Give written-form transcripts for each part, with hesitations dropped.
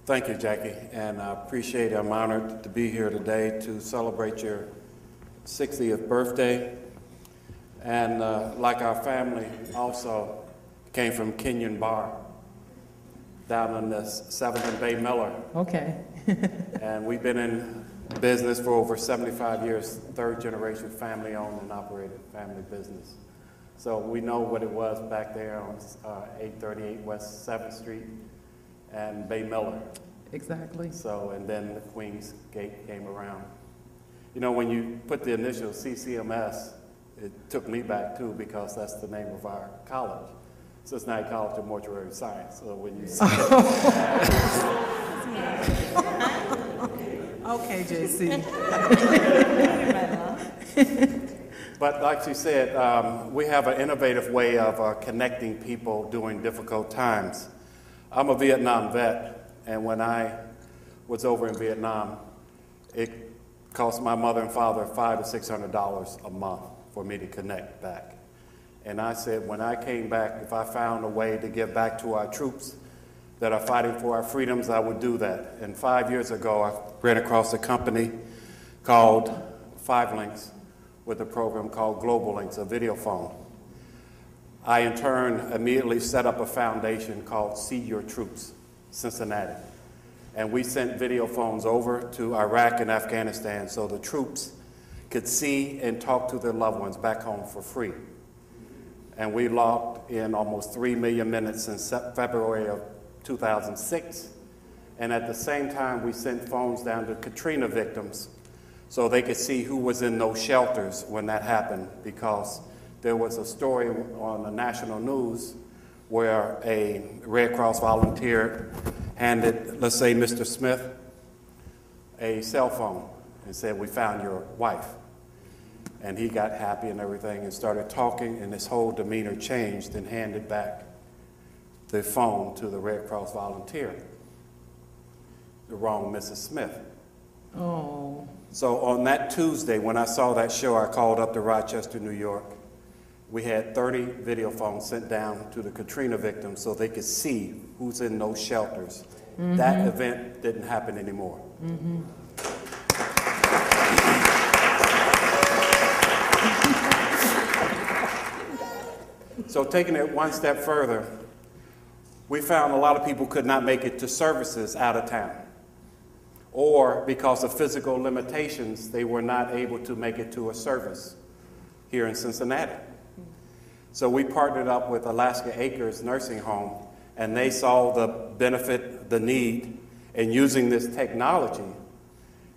Thank you, Jackie, and I appreciate it. I'm honored to be here today to celebrate your 60th birthday. And like our family also came from Kenyon Bar down on the 7th and Bay Miller. Okay. And we've been in business for over 75 years, third generation family owned and operated family business. So we know what it was back there on 838 West 7th Street and Bay Miller. Exactly. So, and then the Queens Gate came around. You know, when you put the initial CCMS, it took me back too, because that's the name of our college. Cincinnati College of Mortuary Science. So when you see Okay, JC. But like you said, we have an innovative way of connecting people during difficult times. I'm a Vietnam vet, and when I was over in Vietnam, it cost my mother and father $500 to $600 a month for me to connect back. And I said, when I came back, if I found a way to give back to our troops that are fighting for our freedoms, I would do that. And 5 years ago, I ran across a company called 5Links with a program called Global Links, a video phone. I, in turn, immediately set up a foundation called See Your Troops, Cincinnati. And we sent video phones over to Iraq and Afghanistan so the troops could see and talk to their loved ones back home for free. and we logged in almost 3 million minutes in February of 2006. And at the same time, we sent phones down to Katrina victims so they could see who was in those shelters when that happened, because there was a story on the national news where a Red Cross volunteer handed, let's say, Mr. Smith, a cell phone and said, "We found your wife." And he got happy and everything and started talking, and his whole demeanor changed, and handed back the phone to the Red Cross volunteer, the wrong Mrs. Smith. Oh. So on that Tuesday, when I saw that show, I called up to Rochester, New York. We had 30 video phones sent down to the Katrina victims so they could see who's in those shelters. Mm-hmm. That event didn't happen anymore. Mm-hmm. So taking it one step further, we found a lot of people could not make it to services out of town, or because of physical limitations, they were not able to make it to a service here in Cincinnati. So we partnered up with Alaska Acres Nursing Home, and they saw the benefit, the need in using this technology,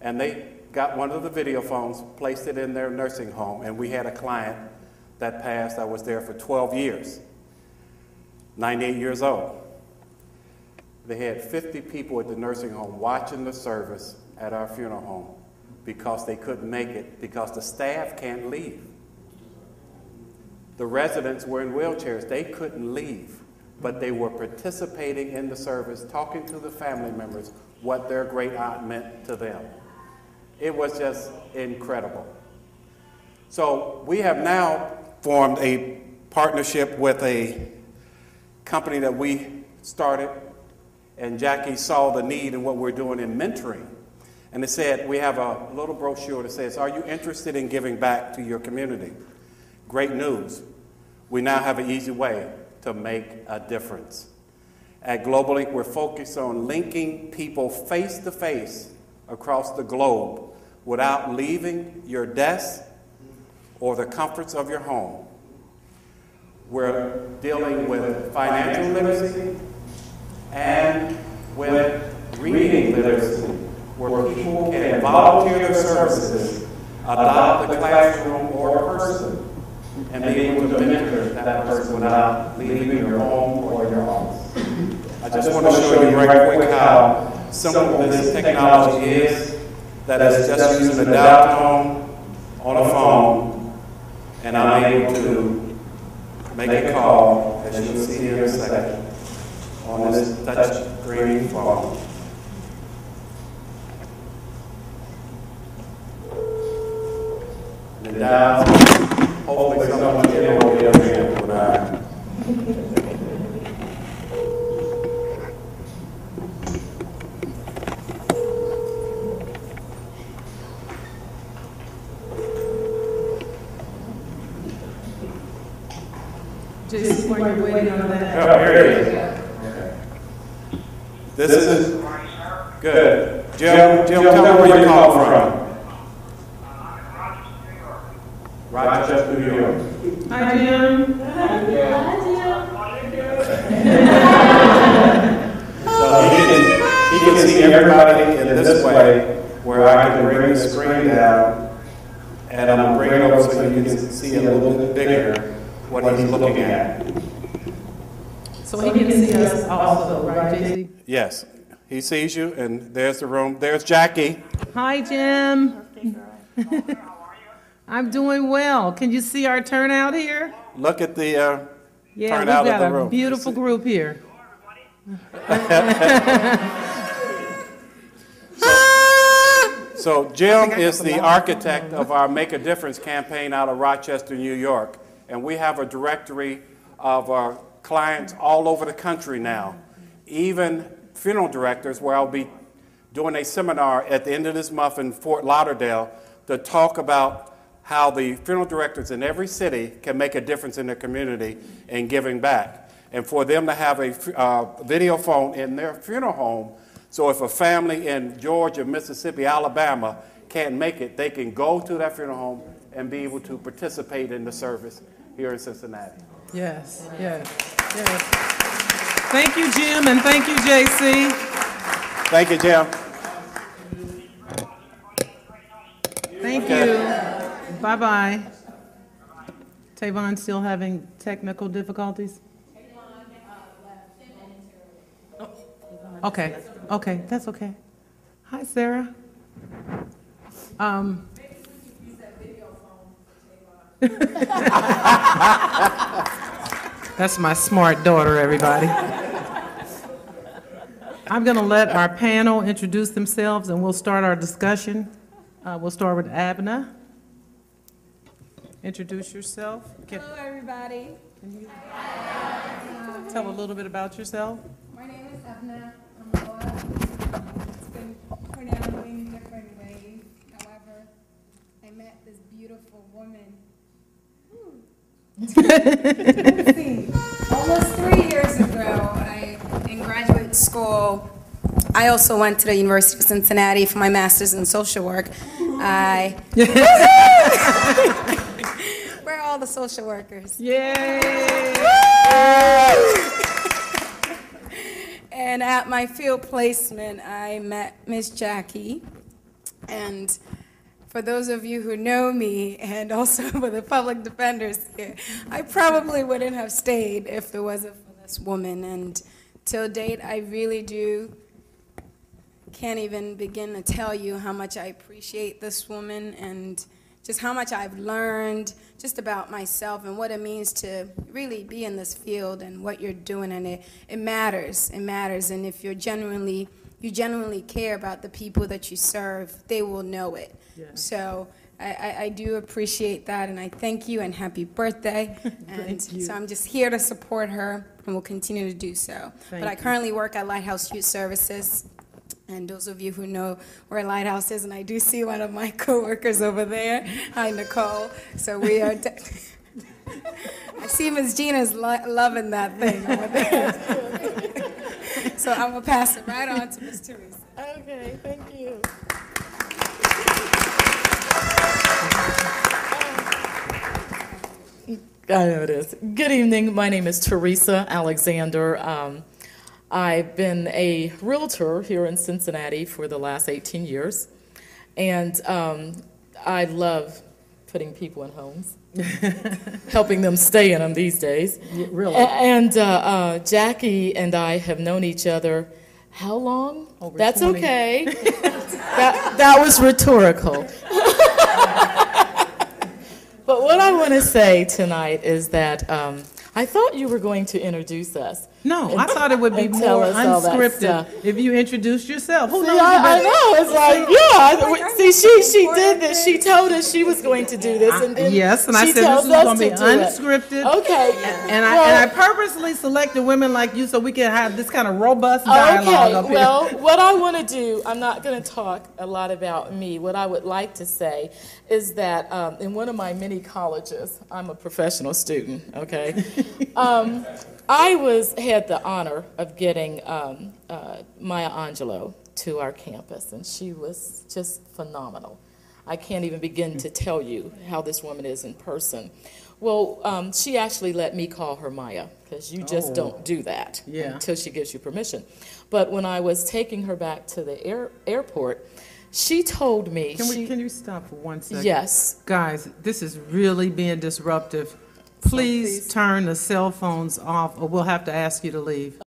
and they got one of the video phones, placed it in their nursing home, and we had a client that passed. I was there for 12 years, 98 years old. They had 50 people at the nursing home watching the service at our funeral home because they couldn't make it, because the staff can't leave. The residents were in wheelchairs. They couldn't leave, but they were participating in the service, talking to the family members what their great aunt meant to them. It was just incredible. So we have now formed a partnership with a company that we started, and Jackie saw the need in what we're doing in mentoring. And it said, we have a little brochure that says, "Are you interested in giving back to your community?" Great news. We now have an easy way to make a difference. At Global Inc., we're focused on linking people face to face across the globe without leaving your desk or the comforts of your home. We're dealing with financial literacy and with reading literacy, where people can volunteer their services, adopt the classroom or a person, and be able to mentor that person without leaving your home or your office. I just want to show you right quick how simple this technology is, that is just using a dial tone on a phone, and I'm able to make a call, as you'll see here in a second, on this touch screen phone. And dial, hopefully someone can get over the other end when I. Just while you're waiting on that. Oh, here it is. Okay. This is good. Jim, tell me where you call from. Rochester, New York. Hi, Jim. So he can see everybody in this way, where I can bring the screen down, and I'm going to bring it over so you can see a little bit bigger what he's looking at. So he can see us also, right, JC? Yes, he sees you, and there's the room. There's Jackie. Hi, Jim. I'm doing well. Can you see our turnout here? Look at the Yeah, we've turnout of got the a room. beautiful group here. So Jim is the architect of our Make a Difference campaign out of Rochester, New York, and we have a directory of our clients all over the country now, even funeral directors, where I'll be doing a seminar at the end of this month in Fort Lauderdale to talk about how the funeral directors in every city can make a difference in their community in giving back. And for them to have a video phone in their funeral home, so if a family in Georgia, Mississippi, Alabama can't make it, they can go to that funeral home and be able to participate in the service here in Cincinnati. Yes, yes, yes. Thank you, Jim, and thank you, JC. Thank you, Jim. Thank you. Bye-bye. Tavon still having technical difficulties? Okay, okay, that's okay. Hi, Sarah. That's my smart daughter, everybody. I'm going to let our panel introduce themselves, and we'll start our discussion. We'll start with Abna. Introduce yourself. Hello, everybody. Can you tell a little bit about yourself? My name is Abna. I'm Loa. It's been pronounced in different ways. However, I met this beautiful woman. Let's see. Almost 3 years ago, in graduate school, I also went to the University of Cincinnati for my master's in social work. We're all the social workers. Yay! And at my field placement, I met Miss Jackie. And for those of you who know me, and also for the public defenders here, I probably wouldn't have stayed if there wasn't for this woman. And till date, I really can't even begin to tell you how much I appreciate this woman and just how much I've learned just about myself and what it means to really be in this field and what you're doing. And it matters. It matters. And if you genuinely care about the people that you serve, they will know it. Yeah. So I do appreciate that, and I thank you, and happy birthday. And so I'm just here to support her, and will continue to do so. But I currently work at Lighthouse Youth Services. And those of you who know where Lighthouse is, and I do see one of my coworkers over there. Hi, Nicole. So we are. I see Ms. Gina's loving that thing over there. So I'm gonna pass it right on to Ms. Teresa. Okay, thank you. I know it is. Good evening. My name is Teresa Alexander. I've been a realtor here in Cincinnati for the last 18 years, and I love putting people in homes, helping them stay in them these days. Yeah, really? And Jackie and I have known each other how long? Over That's 20. okay. that was rhetorical. But what I want to say tonight is that I thought you were going to introduce us. No, I thought it would be more unscripted if you introduced yourself. Who knows? I know. It's like, yeah. See, she did this. She told us she was going to do this, and then yes, and I she said this tells is us going to be to do it. unscripted. Okay. And I purposely selected women like you so we can have this kind of robust dialogue up Okay. here. Well, what I want to do, I'm not going to talk a lot about me. What I would like to say is that in one of my many colleges, I'm a professional student. Okay. I had the honor of getting Maya Angelou to our campus, and she was just phenomenal. I can't even begin to tell you how this woman is in person. Well, she actually let me call her Maya, because you just don't do that until she gives you permission. But when I was taking her back to the airport, she told me... Can you stop for 1 second? Yes. Guys, this is really being disruptive. Please turn the cell phones off, or we'll have to ask you to leave.